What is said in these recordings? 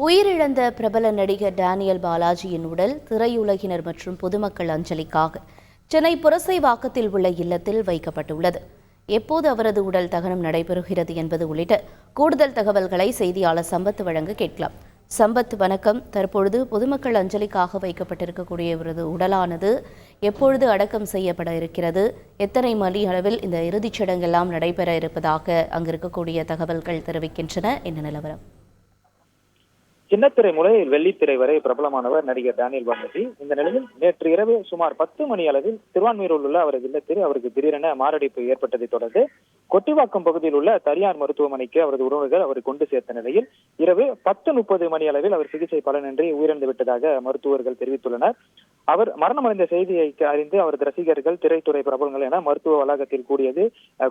உயிரிழந்த பிரபல நடிகர் டேனியல் பாலாஜியின் உடல் திரையுலகினர் மற்றும் பொதுமக்கள் அஞ்சலிக்காக சென்னை புரசைவாக்கத்தில் உள்ள இல்லத்தில் வைக்கப்பட்டுள்ளது. எப்போது அவரது உடல் தகனம் நடைபெறுகிறது என்பது உள்ளிட்ட கூடுதல் தகவல்களை செய்தியாளர் சம்பத் வழங்க கேட்கலாம். சம்பத், வணக்கம். தற்பொழுது பொதுமக்கள் அஞ்சலிக்காக வைக்கப்பட்டிருக்கக்கூடிய இவரது உடலானது எப்பொழுது அடக்கம் செய்யப்பட இருக்கிறது? எத்தனை மணி அளவில் இந்த இறுதிச் சடங்கெல்லாம் நடைபெற இருப்பதாக அங்கு இருக்கக்கூடிய தகவல்கள் தெரிவிக்கின்றன? என்ன நிலவரம்? சின்னத்திரை முதல் வெள்ளித்திரை வரை பிரபலமானவர் நடிகர் டேனியல் பாலாஜி. இந்த நிலையில் நேற்று இரவு சுமார் 10 மணி அளவில் திருவான்மியூரில் உள்ள அவரது இல்லத்தில் அவருக்கு திடீரென மாரடைப்பு ஏற்பட்டதை தொடர்ந்து கொட்டிவாக்கம் பகுதியில் உள்ள தனியார் மருத்துவமனைக்கு அவரது உறவினர்கள் அவர் கொண்டு சேர்த்த நிலையில் இரவு 10:30 மணி அளவில் அவர் சிகிச்சை பலனின்றி உயிரிழந்து விட்டதாக மருத்துவர்கள் தெரிவித்துள்ளனர். அவர் மரணமடைந்த செய்தியை அறிந்து அவரது ரசிகர்கள், திரைத்துறை பிரபலங்கள் என மருத்துவ வளாகத்தில் கூடியது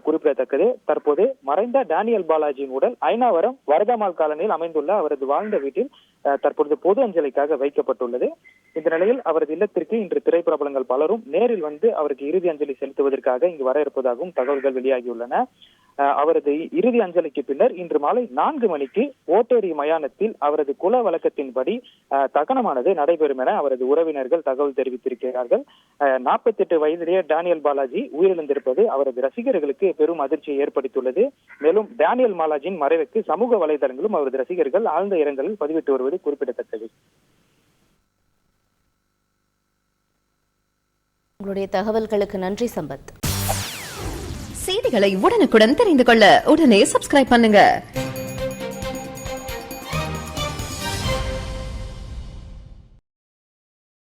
குறிப்பிடத்தக்கது. தற்போது மறைந்த டேனியல் பாலாஜியின் உடல் ஐநாவரம் வரதமால் காலனியில் அமைந்துள்ள அவரது வாழ்ந்த வீட்டில் தற்பொழுது பொது அஞ்சலிக்காக வைக்கப்பட்டுள்ளது. இந்த நிலையில் அவரது இல்லத்திற்கு இன்று திரைப்பிரபலங்கள் பலரும் நேரில் வந்து அவருக்கு இறுதி அஞ்சலி செலுத்துவதற்காக இங்கு வர இருப்பதாகவும் தகவல்கள் வெளியாகியுள்ளன. அவரது இறுதி அஞ்சலிக்கு பின்னர் இன்று மாலை 4 மணிக்கு ஓட்டேரி மயானத்தில் அவரது குல வழக்கத்தின்படி தகனமானது நடைபெறும் என அவரது உறவினர்கள் தகவல் தெரிவித்திருக்கிறார்கள். 48 வயதிலேயே டேனியல் பாலாஜி உயிரிழந்திருப்பது அவரது ரசிகர்களுக்கு பெரும் அதிர்ச்சியை ஏற்படுத்தியுள்ளது. மேலும் டேனியல் பாலாஜியின் மறைவுக்கு சமூக வலைதளங்களும் அவரது ரசிகர்கள் ஆழ்ந்த இரங்கலில் பதிவிட்டு வருவது குறிப்பிடத்தக்கது. உங்களுடைய தகவல்களுக்கு நன்றி சம்பத். செய்திகளை உடனுக்குடன் தெரிந்து கொள்ள உடனே சப்ஸ்கிரைப் பண்ணுங்க.